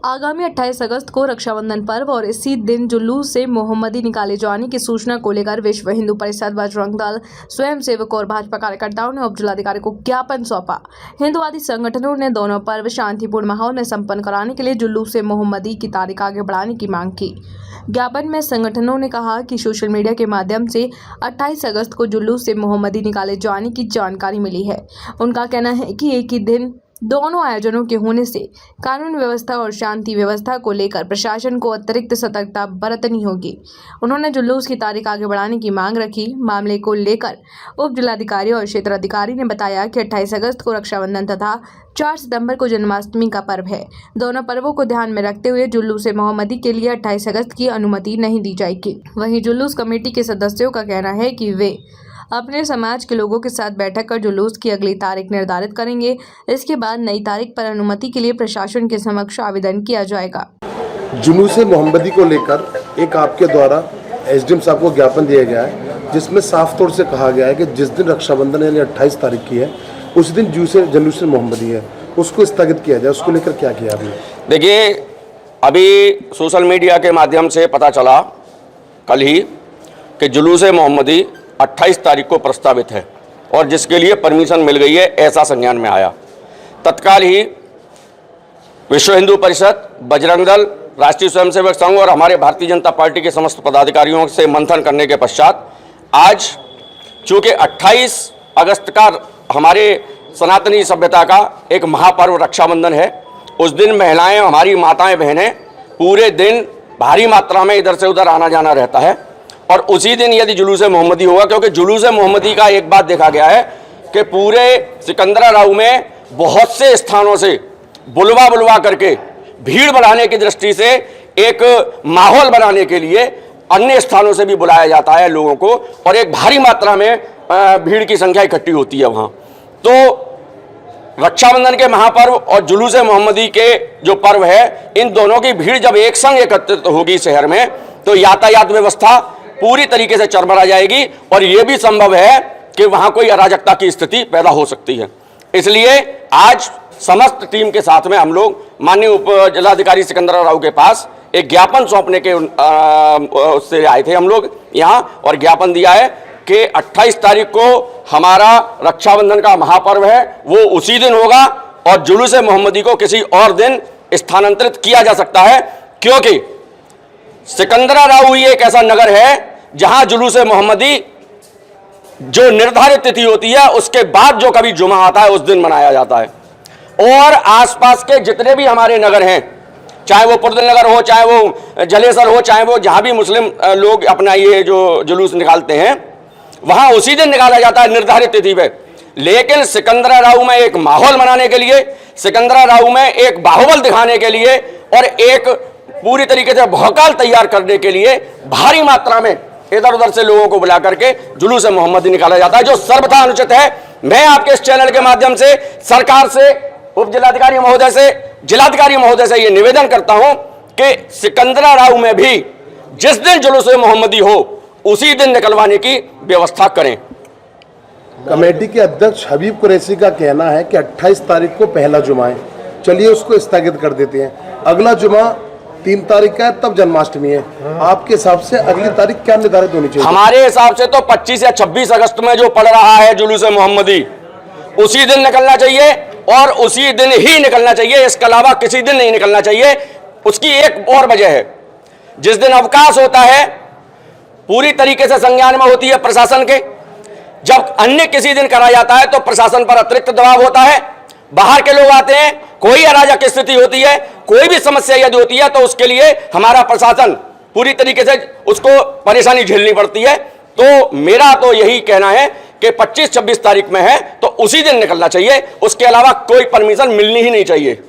आगामी 28 अगस्त को रक्षाबंधन पर्व और इसी दिन जुलूस से मोहम्मदी निकाले जाने की सूचना को लेकर विश्व हिंदू परिषद, बजरंग दल, स्वयंसेवक और भाजपा कार्यकर्ताओं ने उप जिलाधिकारी को ज्ञापन सौंपा। हिंदुवादी संगठनों ने दोनों पर्व शांतिपूर्ण माहौल में संपन्न कराने के लिए जुलूस से मोहम्मदी की तारीख आगे बढ़ाने की मांग की। ज्ञापन में संगठनों ने कहा कि सोशल मीडिया के माध्यम से 28 अगस्त को जुलूस से मोहम्मदी निकाले जाने की जानकारी मिली है। उनका कहना है कि एक ही दिन दोनों आयोजनों के होने से कानून व्यवस्था और शांति व्यवस्था को लेकर प्रशासन को अतिरिक्त सतर्कता बरतनी होगी। उन्होंने जुलूस की तारीख आगे बढ़ाने की मांग रखी। मामले को लेकर उप जिलाधिकारी और क्षेत्राधिकारी ने बताया कि 28 अगस्त को रक्षाबंधन तथा 4 सितंबर को जन्माष्टमी का पर्व है। दोनों पर्वों को ध्यान में रखते हुए जुलूस मोहम्मदी के लिए 28 अगस्त की अनुमति नहीं दी जाएगी। वहीं जुलूस कमेटी के सदस्यों का कहना है कि वे अपने समाज के लोगों के साथ बैठक कर जुलूस की अगली तारीख निर्धारित करेंगे। इसके बाद नई तारीख पर अनुमति के लिए प्रशासन के समक्ष आवेदन किया जाएगा। जुलूस मोहम्मदी को लेकर एक आपके द्वारा एसडीएम साहब को ज्ञापन दिया गया है, जिसमें साफ तौर से कहा गया है कि जिस दिन रक्षाबंधन यानी 28 तारीख की है उस दिन जुलूस मोहम्मदी है, उसको स्थगित किया जाए। उसको लेकर क्या किया आपने? देखिए, अभी सोशल मीडिया के माध्यम से पता चला कल ही कि जुलूस मोहम्मदी 28 तारीख को प्रस्तावित है और जिसके लिए परमिशन मिल गई है, ऐसा संज्ञान में आया। तत्काल ही विश्व हिंदू परिषद, बजरंग दल, राष्ट्रीय स्वयंसेवक संघ और हमारे भारतीय जनता पार्टी के समस्त पदाधिकारियों से मंथन करने के पश्चात आज चूँकि 28 अगस्त का हमारे सनातनी सभ्यता का एक महापर्व रक्षाबंधन है, उस दिन महिलाएं, हमारी माताएं, बहनें पूरे दिन भारी मात्रा में इधर से उधर आना जाना रहता है और उसी दिन यदि जुलूस मोहम्मदी होगा, क्योंकि जुलूस मोहम्मदी का एक बात देखा गया है कि पूरे सिकंदराबाद में बहुत से स्थानों से बुलवा करके भीड़ बढ़ाने की दृष्टि से एक माहौल बनाने के लिए अन्य स्थानों से भी बुलाया जाता है लोगों को और एक भारी मात्रा में भीड़ की संख्या इकट्ठी होती है वहाँ। तो रक्षाबंधन के महापर्व और जुलूस मोहम्मदी के जो पर्व है, इन दोनों की भीड़ जब एक संग एकत्रित होगी शहर में तो यातायात व्यवस्था पूरी तरीके से चरमरा जाएगी और यह भी संभव है कि वहां कोई अराजकता की स्थिति पैदा हो सकती है। इसलिए आज समस्त टीम के साथ में हम लोग माननीय उप जिलाधिकारी सिकंदराबाद के पास एक ज्ञापन सौंपने के उससे आए थे हम लोग यहाँ और ज्ञापन दिया है कि 28 तारीख को हमारा रक्षाबंधन का महापर्व है, वो उसी दिन होगा और जुलूस मोहम्मदी को किसी और दिन स्थानांतरित किया जा सकता है, क्योंकि सिकंदराबाद ही एक ऐसा नगर है जहां जुलूस मोहम्मदी जो निर्धारित तिथि होती है उसके बाद जो कभी जुमा आता है उस दिन मनाया जाता है। और आसपास के जितने भी हमारे नगर हैं, चाहे वो पुरदल नगर हो, चाहे वो जलेसर हो, चाहे वो जहां भी मुस्लिम लोग अपना ये जो जुलूस निकालते हैं, वहां उसी दिन निकाला जाता है निर्धारित तिथि पे। लेकिन सिकंदराबाद में एक माहौल बनाने के लिए, सिकंदराबाद में एक बाहुबल दिखाने के लिए और एक पूरी तरीके से भौकाल तैयार करने के लिए भारी मात्रा में इधर उधर से लोगों को बुला करके जुलूस मोहम्मदी निकाला जाता है, जो सर्वथा अनुचित है। मैं आपके इस चैनल के माध्यम से सरकार से, उप जिलाधिकारी महोदय से, जिलाधिकारी महोदय से यह निवेदन करता हूं कि सिकंदराबाद में भी जिस दिन जुलूस मोहम्मदी हो उसी दिन निकलवाने की व्यवस्था करें। कमेटी के अध्यक्ष हबीब कुरैशी का कहना है कि 28 तारीख को पहला जुमा है, चलिए उसको स्थगित कर देते हैं। अगला जुमा 3 तारीख का है, तब जन्माष्टमी है। आपके हिसाब से अगली तारीख क्या निर्धारित होनी चाहिए? हमारे हिसाब से तो 25 या 26 अगस्त में जो पड़ रहा है जुलूस मोहम्मदी, उसी दिन निकलना चाहिए और उसी दिन ही निकलना चाहिए, इसके अलावा किसी दिन नहीं निकलना चाहिए। उसकी एक और वजह है, जिस दिन अवकाश होता है पूरी तरीके से संज्ञान में होती है प्रशासन के। जब अन्य किसी दिन करा जाता है तो प्रशासन पर अतिरिक्त दबाव होता है, बाहर के लोग आते हैं, कोई अराजक स्थिति होती है, कोई भी समस्या यदि होती है तो उसके लिए हमारा प्रशासन पूरी तरीके से उसको परेशानी झेलनी पड़ती है। तो मेरा तो यही कहना है कि 25-26 तारीख में है तो उसी दिन निकलना चाहिए, उसके अलावा कोई परमिशन मिलनी ही नहीं चाहिए।